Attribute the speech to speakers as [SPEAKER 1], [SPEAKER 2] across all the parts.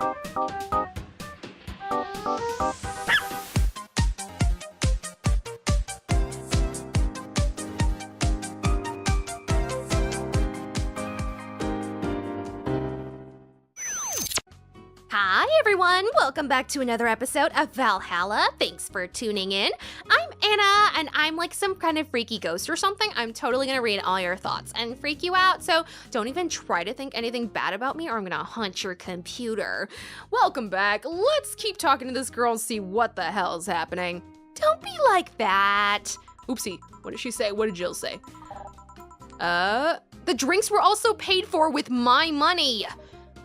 [SPEAKER 1] Hi everyone, welcome back to another episode of Valhalla. Thanks for tuning in. I'm Anna, and I'm like some kind of freaky ghost or something. I'm totally gonna read all your thoughts and freak you out, so don't even try to think anything bad about me or I'm gonna haunt your computer. Welcome back. Let's keep talking to this girl and see what the hell's happening. Don't be like that. Oopsie, what did she say? What did Jill say? The drinks were also paid for with my money.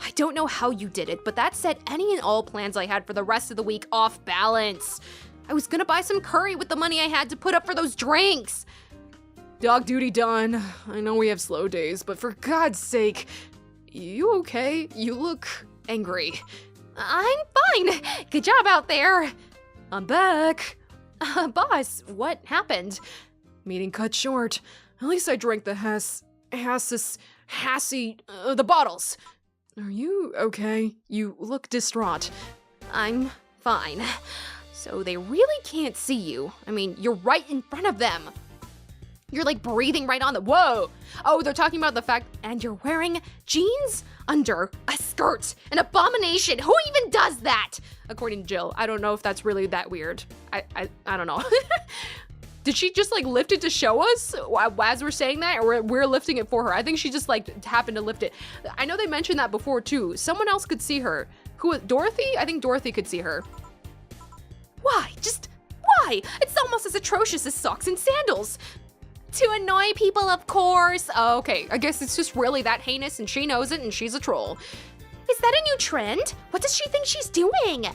[SPEAKER 1] I don't know how you did it, but that set any and all plans I had for the rest of the week off balance. I was gonna buy some curry with the money I had to put up for those drinks. Dog duty done. I know we have slow days, but for God's sake, you okay? You look angry. I'm fine. Good job out there. I'm back. Boss, what happened? Meeting cut short. At least I drank the the bottles. Are you okay? You look distraught. I'm fine. So they really can't see you. I mean, you're right in front of them. You're like breathing right on them. Whoa! Oh, they're talking about the fact, and you're wearing jeans under a skirt. An abomination. Who even does that? According to Jill. I don't know if that's really that weird. I don't know. Did she just like lift it to show us as we're saying that, or we're lifting it for her? I think she just like happened to lift it. I know they mentioned that before too. Someone else could see her. Who, Dorothy? I think Dorothy could see her. Why? Just why? It's almost as atrocious as socks and sandals. To annoy people, of course. Oh, okay, I guess it's just really that heinous and she knows it and she's a troll. Is that a new trend? What does she think she's doing?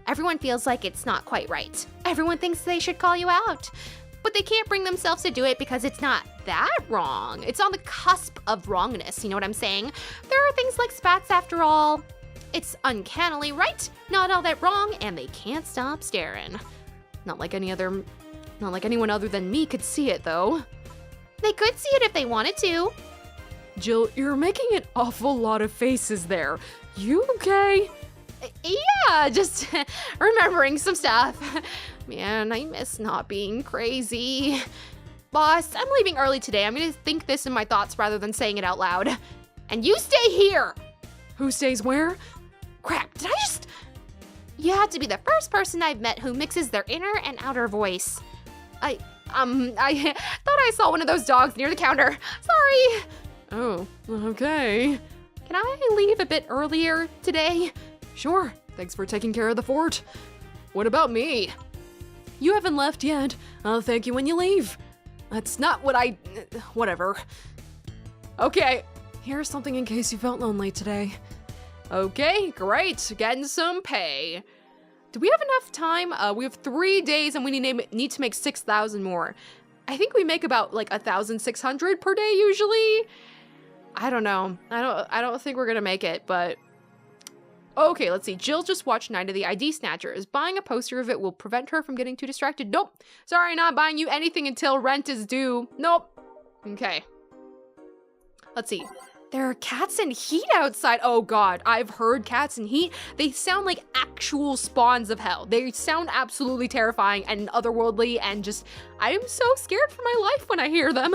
[SPEAKER 1] Everyone feels like it's not quite right. Everyone thinks they should call you out. But they can't bring themselves to do it because it's not that wrong. It's on the cusp of wrongness, you know what I'm saying? There are things like spats after all. It's uncannily right, not all that wrong, and they can't stop staring. Not like anyone other than me could see it though. They could see it if they wanted to. Jill, you're making an awful lot of faces there. You okay? Yeah, just remembering some stuff. Man, I miss not being crazy. Boss, I'm leaving early today. I'm gonna think this in my thoughts rather than saying it out loud. And you stay here! Who stays where? Crap, did I just... You have to be the first person I've met who mixes their inner and outer voice. I thought I saw one of those dogs near the counter. Sorry. Oh, okay. Can I leave a bit earlier today? Sure, thanks for taking care of the fort. What about me? You haven't left yet. I'll thank you when you leave. That's not what whatever. Okay, here's something in case you felt lonely today. Okay, great, getting some pay. Do we have enough time? We have 3 days and we need to make 6,000 more. I think we make about like 1,600 per day usually. I don't know. I don't think we're gonna make it, but okay, let's see. Jill just watched Night of the ID Snatchers. Buying a poster of it will prevent her from getting too distracted. Nope. Sorry, not buying you anything until rent is due. Nope. Okay. Let's see. There are cats in heat outside. Oh God, I've heard cats in heat. They sound like actual spawns of hell. They sound absolutely terrifying and otherworldly and just, I am so scared for my life when I hear them.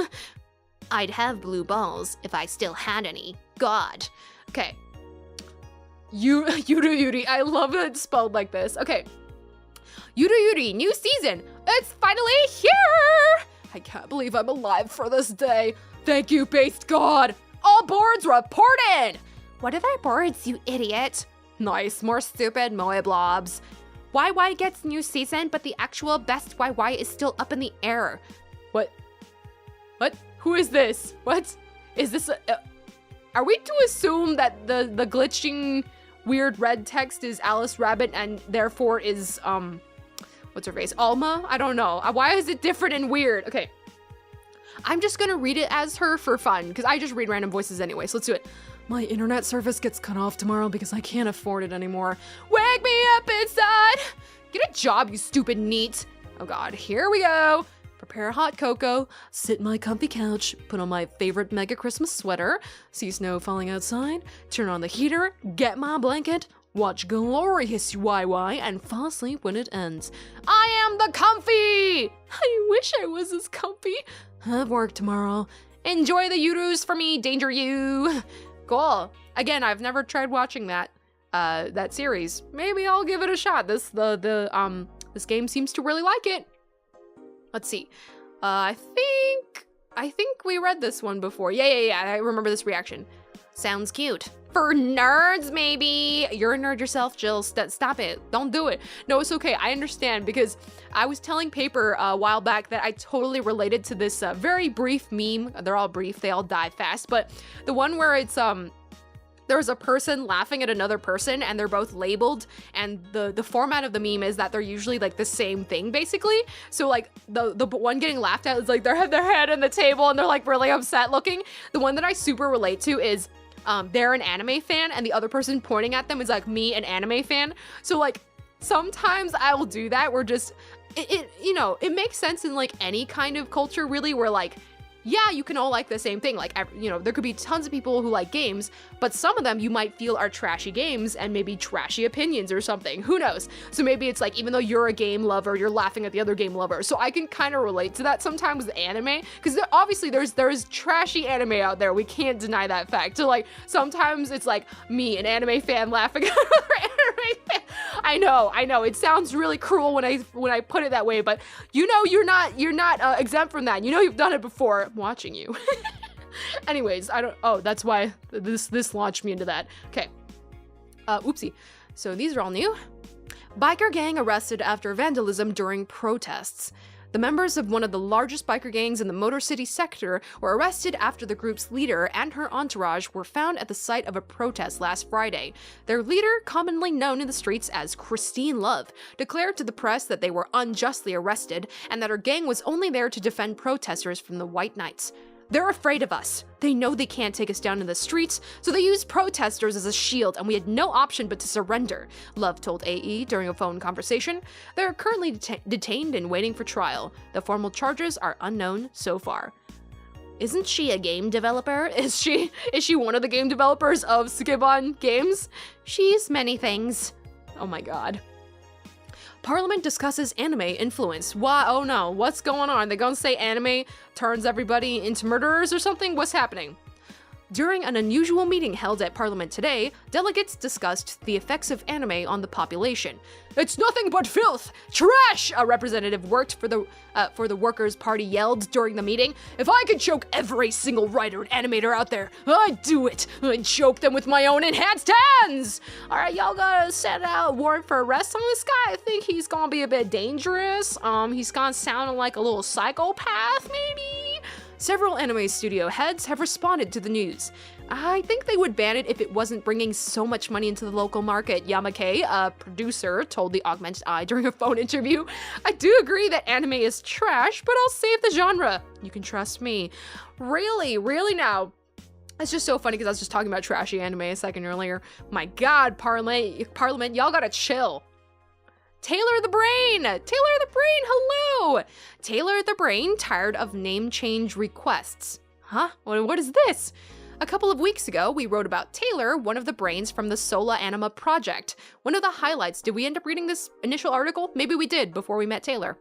[SPEAKER 1] I'd have blue balls if I still had any. God. Okay. Yuri, I love it spelled like this. Okay. Yuri, new season. It's finally here. I can't believe I'm alive for this day. Thank you, based God. All boards reported. What are their boards, you idiot? Nice, more stupid moe blobs. YY gets new season, but the actual best YY is still up in the air. What? Who is this? What? Is this are we to assume that the glitching weird red text is Alice Rabbit and therefore is, what's her face? Alma? I don't know. Why is it different and weird? Okay. I'm just gonna read it as her for fun, because I just read random voices anyway, so let's do it. My internet service gets cut off tomorrow because I can't afford it anymore. Wake me up inside! Get a job, you stupid neat. Oh God, here we go. Prepare hot cocoa, sit in my comfy couch, put on my favorite mega Christmas sweater, see snow falling outside, turn on the heater, get my blanket, watch glorious YY, and fall asleep when it ends. I am the comfy! I wish I was as comfy. Have work tomorrow. Enjoy the Urus for me, danger you. Cool. Again, I've never tried watching that series. Maybe I'll give it a shot. This game seems to really like it. Let's see. I think we read this one before. Yeah. I remember this reaction. Sounds cute. For nerds, maybe. You're a nerd yourself, Jill. Stop it. Don't do it. No, it's okay. I understand, because I was telling Paper a while back that I totally related to this very brief meme. They're all brief. They all die fast. But the one where it's there's a person laughing at another person and they're both labeled, and the format of the meme is that they're usually like the same thing, basically. So like the one getting laughed at is like they have their head on the table and they're like really upset looking. The one that I super relate to is they're an anime fan and the other person pointing at them is like me, an anime fan. So like sometimes I will do that where just it makes sense in like any kind of culture really, where like, yeah, you can all like the same thing. Like, there could be tons of people who like games, but some of them you might feel are trashy games and maybe trashy opinions or something. Who knows? So maybe it's like, even though you're a game lover, you're laughing at the other game lover. So I can kind of relate to that sometimes with anime, because obviously there's trashy anime out there. We can't deny that fact. So like sometimes it's like me, an anime fan, laughing at another anime fan. I know. It sounds really cruel when I put it that way, but you're not exempt from that. You've done it before. I'm watching you. Anyways, that's why this launched me into that. Okay. Oopsie. So these are all new. Biker gang arrested after vandalism during protests. The members of one of the largest biker gangs in the Motor City sector were arrested after the group's leader and her entourage were found at the site of a protest last Friday. Their leader, commonly known in the streets as Christine Love, declared to the press that they were unjustly arrested and that her gang was only there to defend protesters from the White Knights. They're afraid of us. They know they can't take us down in the streets, so they used protesters as a shield, and we had no option but to surrender, Love told AE during a phone conversation. They're currently detained and waiting for trial. The formal charges are unknown so far. Isn't she a game developer? Is she one of the game developers of Skibon Games? She's many things. Oh my god. Parliament discusses anime influence. Why? Oh no, what's going on? They gonna say anime turns everybody into murderers or something? What's happening? During an unusual meeting held at Parliament today, delegates discussed the effects of anime on the population. It's nothing but filth! Trash! A representative worked for the Workers' Party yelled during the meeting. If I could choke every single writer and animator out there, I'd do it! I'd choke them with my own enhanced hands! Alright, y'all gotta send out a warrant for arrest on this guy. I think he's gonna be a bit dangerous. He's gonna sound like a little psychopath, maybe? Several anime studio heads have responded to the news. I think they would ban it if it wasn't bringing so much money into the local market, Yamake, a producer, told the Augmented Eye during a phone interview. I do agree that anime is trash, but I'll save the genre. You can trust me. Really now. It's just so funny because I was just talking about trashy anime a second earlier. My god, Parliament, y'all gotta chill. Taylor the Brain! Hello! Taylor the Brain tired of name change requests. Huh? What is this? A couple of weeks ago, we wrote about Taylor, one of the brains from the Sola Anima project. One of the highlights, did we end up reading this initial article? Maybe we did before we met Taylor.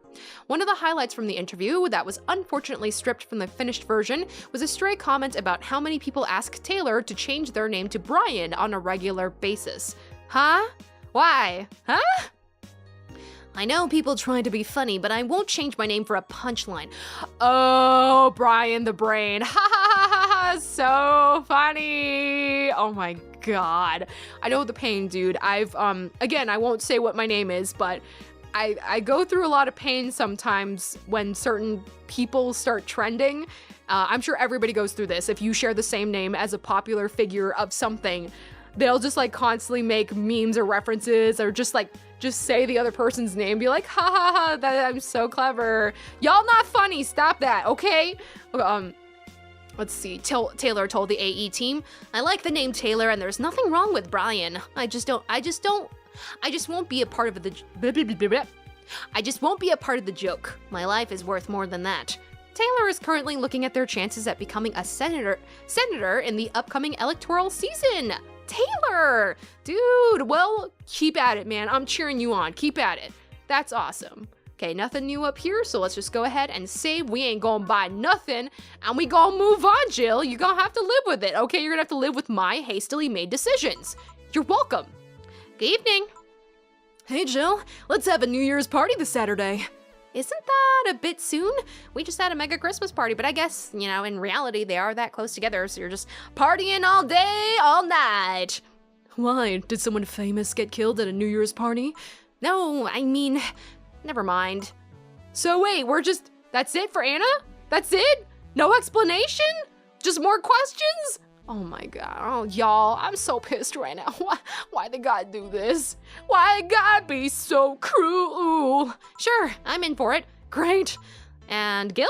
[SPEAKER 1] One of the highlights from the interview that was unfortunately stripped from the finished version was a stray comment about how many people ask Taylor to change their name to Brian on a regular basis. Huh? Why? Huh? I know people trying to be funny, but I won't change my name for a punchline. Oh, Brian the Brain. Ha ha ha ha ha, so funny. Oh my god. I know the pain, dude. Again, I won't say what my name is, but I go through a lot of pain sometimes when certain people start trending. I'm sure everybody goes through this. If you share the same name as a popular figure of something, they'll just like constantly make memes or references or just say the other person's name, be like, ha ha ha, I'm so clever. Y'all not funny, stop that, okay? Let's see, Taylor told the AE team, I like the name Taylor and there's nothing wrong with Brian. I just won't be a part of the joke. My life is worth more than that. Taylor is currently looking at their chances at becoming a senator in the upcoming electoral season. Taylor! Dude, well, keep at it, man. I'm cheering you on. Keep at it. That's awesome. Okay, nothing new up here, so let's just go ahead and save. We ain't gonna buy nothing, and we gonna move on, Jill. You're gonna have to live with it, okay? You're gonna have to live with my hastily made decisions. You're welcome. Good evening. Hey, Jill. Let's have a New Year's party this Saturday. Isn't that a bit soon? We just had a mega Christmas party, but I guess, you know, in reality, they are that close together, so you're just partying all day, all night. Why? Did someone famous get killed at a New Year's party? No, I mean... Never mind. So wait, that's it for Anna? That's it? No explanation? Just more questions? Oh my god, oh y'all, I'm so pissed right now. Why they gotta do this? Why they gotta be so cruel? Sure, I'm in for it. Great. And Gil?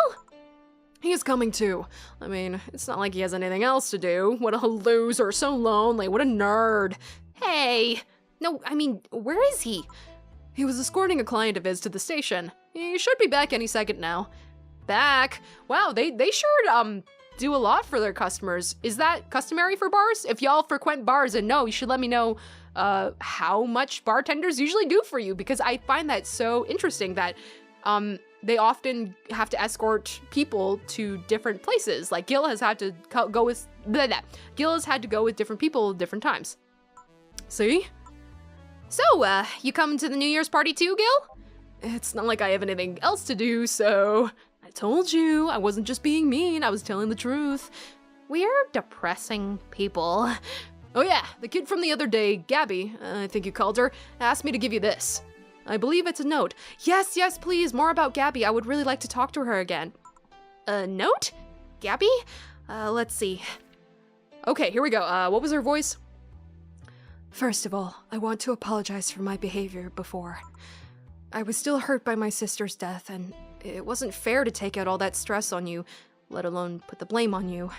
[SPEAKER 1] He is coming too. I mean, it's not like he has anything else to do. What a loser, so lonely, what a nerd. Hey. No, I mean, where is he? He was escorting a client of his to the station. He should be back any second now. Back? Wow, they sure do a lot for their customers. Is that customary for bars? If y'all frequent bars and know, you should let me know how much bartenders usually do for you, because I find that so interesting that they often have to escort people to different places. Like Gil has had to go with Gil has had to go with different people different times. See? So, you coming to the New Year's party too, Gil? It's not like I have anything else to do, so... I told you, I wasn't just being mean, I was telling the truth. We're depressing people. Oh yeah, the kid from the other day, Gaby, I think you called her, asked me to give you this. I believe it's a note. Yes, please, more about Gaby. I would really like to talk to her again. A note? Gaby? Let's see. Okay, here we go. What was her voice? First of all, I want to apologize for my behavior before. I was still hurt by my sister's death, and it wasn't fair to take out all that stress on you, let alone put the blame on you.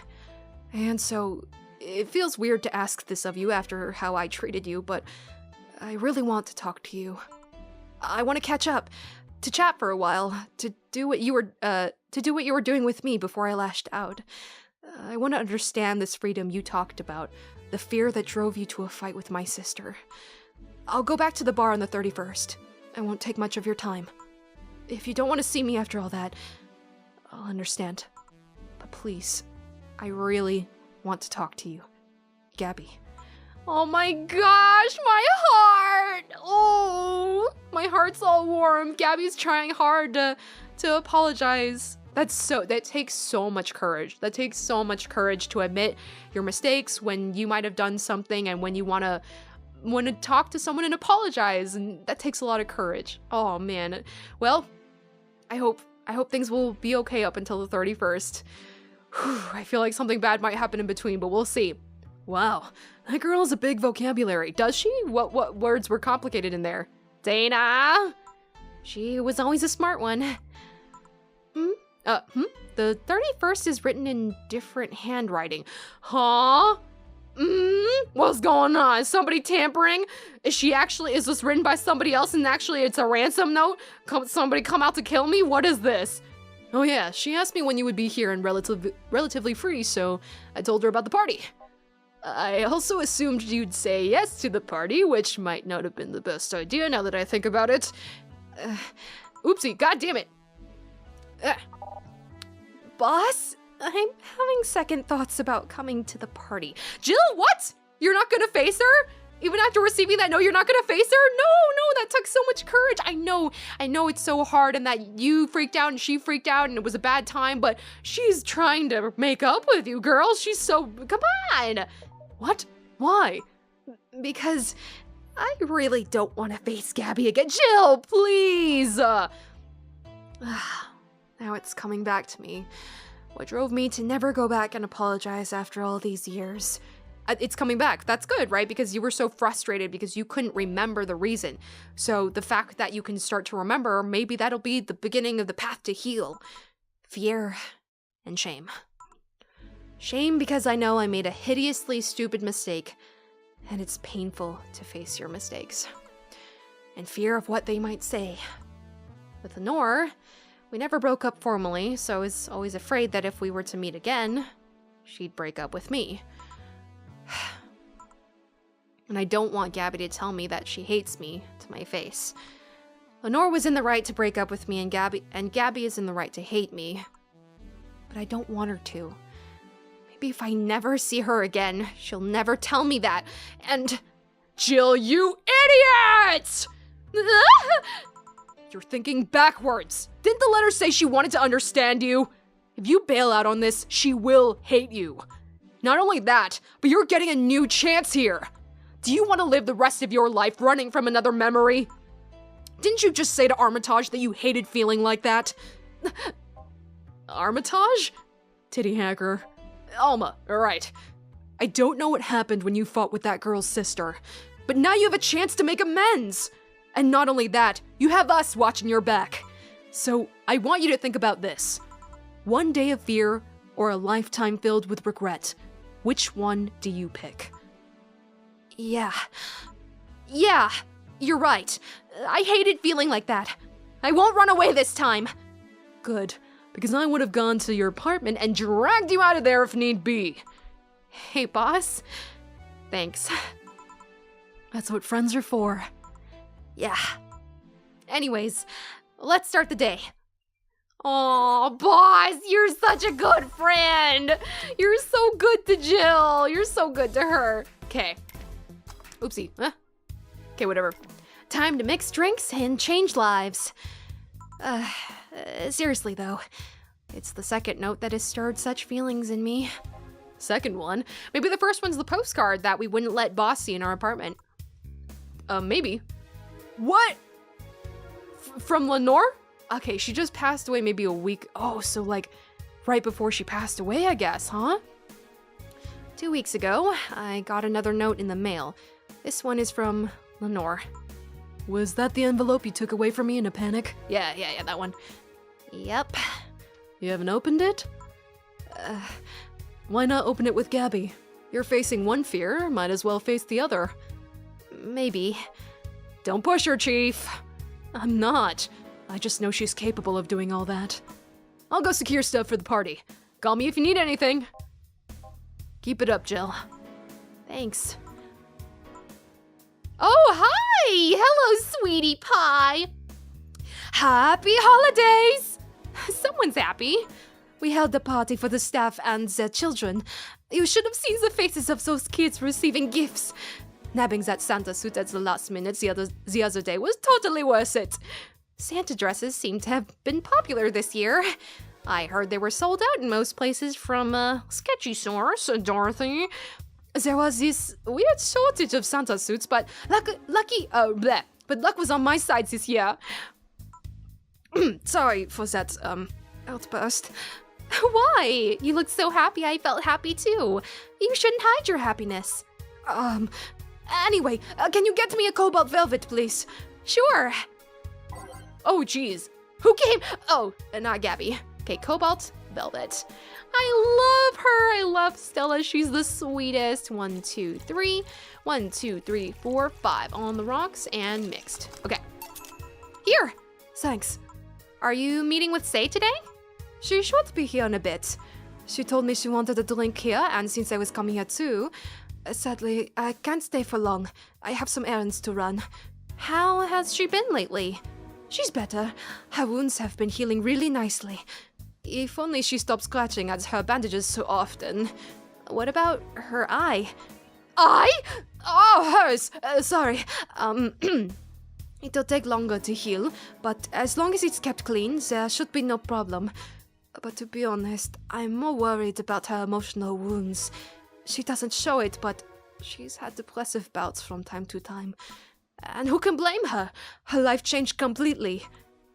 [SPEAKER 1] And so, it feels weird to ask this of you after how I treated you, but I really want to talk to you. I want to catch up, to chat for a while, to do what you were doing with me before I lashed out. I want to understand this freedom you talked about. The fear that drove you to a fight with my sister. I'll go back to the bar on the 31st. I won't take much of your time. If you don't want to see me after all that, I'll understand. But please, I really want to talk to you. Gaby. Oh my gosh, my heart! Oh, my heart's all warm. Gaby's trying hard to apologize. That takes so much courage. That takes so much courage to admit your mistakes when you might have done something and when you want to talk to someone and apologize, and that takes a lot of courage. Oh man. Well, I hope things will be okay up until the 31st. Whew, I feel like something bad might happen in between, but we'll see. Wow, that girl has a big vocabulary. Does she? What words were complicated in there? Dana! She was always a smart one. The 31st is written in different handwriting. Huh? What's going on? Is somebody tampering? Is this written by somebody else and actually it's a ransom note? Somebody come out to kill me? What is this? Oh yeah, she asked me when you would be here and relatively free, so I told her about the party. I also assumed you'd say yes to the party, which might not have been the best idea now that I think about it. Oopsie, god damn it. Boss, I'm having second thoughts about coming to the party. Jill, what? You're not gonna face her? Even after receiving that note, you're not gonna face her? No, that took so much courage. I know it's so hard and that you freaked out and she freaked out and it was a bad time, but she's trying to make up with you, girl. She's so, come on. What? Why? Because I really don't want to face Gaby again. Jill, please. Now it's coming back to me. What drove me to never go back and apologize after all these years. It's coming back. That's good, right? Because you were so frustrated because you couldn't remember the reason. So the fact that you can start to remember, maybe that'll be the beginning of the path to heal. Fear and shame. Shame because I know I made a hideously stupid mistake, and it's painful to face your mistakes. And fear of what they might say. With Lenore, we never broke up formally, so I was always afraid that if we were to meet again, she'd break up with me. And I don't want Gaby to tell me that she hates me to my face. Lenore was in the right to break up with me, and Gaby is in the right to hate me. But I don't want her to. Maybe if I never see her again, she'll never tell me that, and... Jill, you idiot! You're thinking backwards. Didn't the letter say she wanted to understand you? If you bail out on this, she will hate you. Not only that, but you're getting a new chance here. Do you want to live the rest of your life running from another memory? Didn't you just say to Armitage that you hated feeling like that? Armitage? Titty hacker. Alma, alright. I don't know what happened when you fought with that girl's sister, but now you have a chance to make amends. And not only that, you have us watching your back. So I want you to think about this. One day of fear or a lifetime filled with regret. Which one do you pick? Yeah, you're right. I hated feeling like that. I won't run away this time. Good, because I would have gone to your apartment and dragged you out of there if need be. Hey, boss. Thanks. That's what friends are for. Yeah. Anyways, let's start the day. Aw, boss, you're such a good friend. You're so good to Jill. You're so good to her. Okay. Oopsie. Huh? Okay, whatever. Time to mix drinks and change lives. Seriously though, it's the second note that has stirred such feelings in me. Second one? Maybe the first one's the postcard that we wouldn't let boss see in our apartment. Maybe. What? From Lenore? Okay, she just passed away maybe a week. Oh, so like right before she passed away, I guess, huh? 2 weeks ago, I got another note in the mail. This one is from Lenore. Was that the envelope you took away from me in a panic? Yeah, that one. Yep. You haven't opened it? Why not open it with Gaby? You're facing one fear, might as well face the other. Maybe. Don't push her, Chief. I'm not. I just know she's capable of doing all that. I'll go secure stuff for the party. Call me if you need anything. Keep it up, Jill. Thanks. Oh, hi! Hello, sweetie pie! Happy holidays! Someone's happy. We held a party for the staff and their children. You should have seen the faces of those kids receiving gifts. Nabbing that Santa suit at the last minute the other day was totally worth it. Santa dresses seem to have been popular this year. I heard they were sold out in most places from a sketchy source, Dorothy. There was this weird shortage of Santa suits, but luck was on my side this year. Sorry for that, outburst. Why? You look so happy I felt happy too. You shouldn't hide your happiness. Anyway, can you get me a cobalt velvet, please? Sure. Oh, geez. Who came? Oh, not Gaby. Okay, cobalt velvet. I love her. I love Stella. She's the sweetest. 1, 2, 3. 1, 2, 3, 4, 5. On the rocks and mixed. Okay. Here. Thanks. Are you meeting with Say today? She should be here in a bit. She told me she wanted a drink here, and since I was coming here too, sadly, I can't stay for long. I have some errands to run. How has she been lately? She's better. Her wounds have been healing really nicely. If only she stopped scratching at her bandages so often. What about her eye? Eye? Oh, hers! Sorry. It'll take longer to heal, but as long as it's kept clean, there should be no problem. But to be honest, I'm more worried about her emotional wounds. She doesn't show it, but she's had depressive bouts from time to time. And who can blame her? Her life changed completely.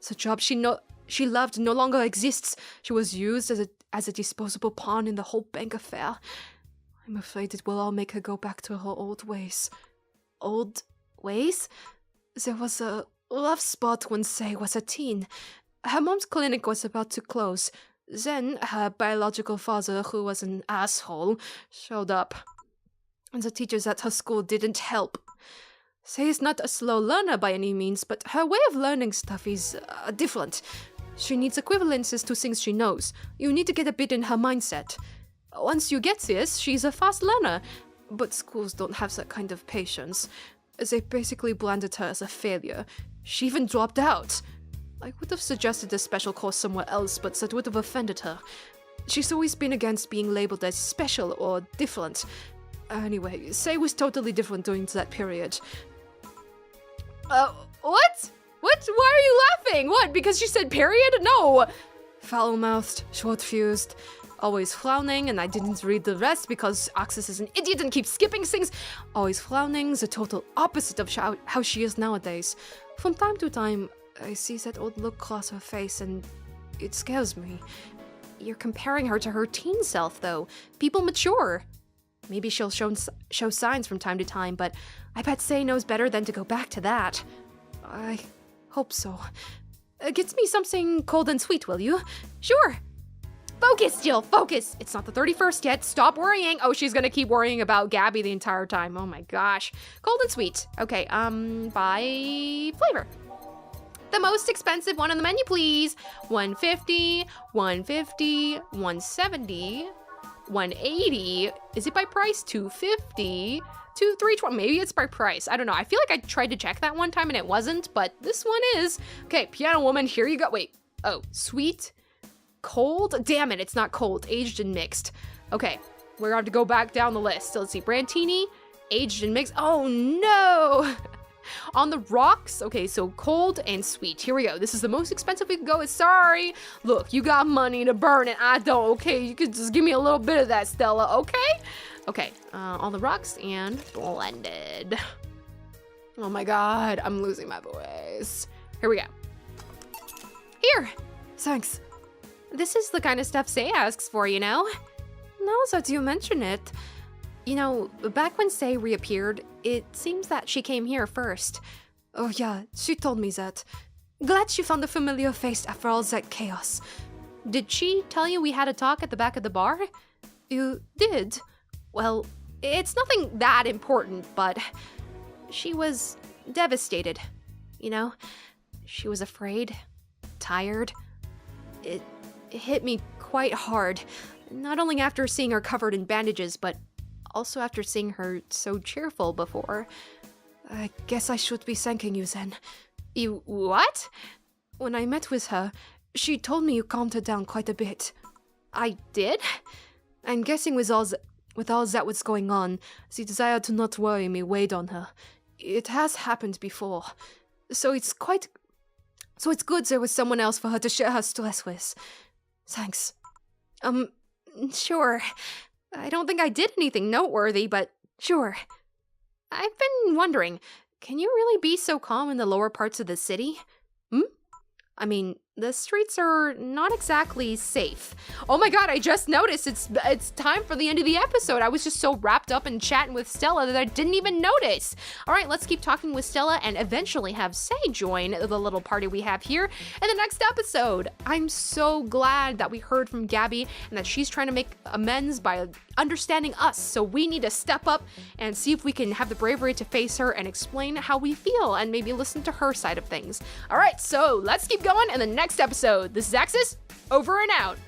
[SPEAKER 1] The job she loved no longer exists. She was used as a disposable pawn in the whole bank affair. I'm afraid it will all make her go back to her old ways. Old ways? There was a rough spot when Say was a teen. Her mom's clinic was about to close. Then her biological father, who was an asshole, showed up. And the teachers at her school didn't help. Say is not a slow learner by any means, but her way of learning stuff is different. She needs equivalences to things she knows. You need to get a bit in her mindset. Once you get this, she's a fast learner. But schools don't have that kind of patience. They basically branded her as a failure. She even dropped out. I would have suggested a special course somewhere else, but that would have offended her. She's always been against being labeled as special or different. Anyway, Say was totally different during that period. What? What? Why are you laughing? What? Because she said period? No! Foul-mouthed, short-fused, always frowning, and I didn't read the rest because Axis is an idiot and keeps skipping things. Always frowning, the total opposite of how she is nowadays. From time to time, I see that old look cross her face and it scares me. You're comparing her to her teen self, though. People mature. Maybe she'll show signs from time to time, but I bet Say knows better than to go back to that. I hope so. Get me something cold and sweet, will you? Sure. Focus, Jill, focus. It's not the 31st yet. Stop worrying. Oh, she's gonna keep worrying about Gaby the entire time. Oh my gosh. Cold and sweet. Okay, by flavor. The most expensive one on the menu, please. 150, 150, 170, 180. Is it by price? 250, 320. Maybe it's by price. I don't know. I feel like I tried to check that one time and it wasn't, but this one is. Okay, Piano Woman, here you go. Wait. Oh, sweet, cold. Damn it, it's not cold. Aged and mixed. Okay, we're going to go back down the list. So let's see. Brantini, aged and mixed. Oh no. On the rocks. Okay, so cold and sweet. Here we go. This is the most expensive we can go. Sorry. Look, you got money to burn and I don't. Okay, you could just give me a little bit of that, Stella. Okay? Okay, on the rocks and blended. Oh my god, I'm losing my voice. Here we go. Here. Thanks. This is the kind of stuff Say asks for, you know? Now that you mention it, you know, back when Say reappeared, it seems that she came here first. Oh yeah, she told me that. Glad she found a familiar face after all that chaos. Did she tell you we had a talk at the back of the bar? You did? Well, it's nothing that important, but she was devastated, you know? She was afraid, tired. It hit me quite hard, not only after seeing her covered in bandages, but also after seeing her so cheerful before. I guess I should be thanking you then. You what? When I met with her, she told me you calmed her down quite a bit. I did? I'm guessing with all that was going on, the desire to not worry me weighed on her. It has happened before. So it's good there was someone else for her to share her stress with. Thanks. Sure. I don't think I did anything noteworthy, but sure. I've been wondering, can you really be so calm in the lower parts of the city? I mean, the streets are not exactly safe. Oh my god, I just noticed it's time for the end of the episode. I was just so wrapped up in chatting with Stella that I didn't even notice. All right, let's keep talking with Stella and eventually have Say join the little party we have here in the next episode. I'm so glad that we heard from Gaby and that she's trying to make amends by understanding us. So we need to step up and see if we can have the bravery to face her and explain how we feel and maybe listen to her side of things. All right, so let's keep going in the next episode. This is Axis, over and out.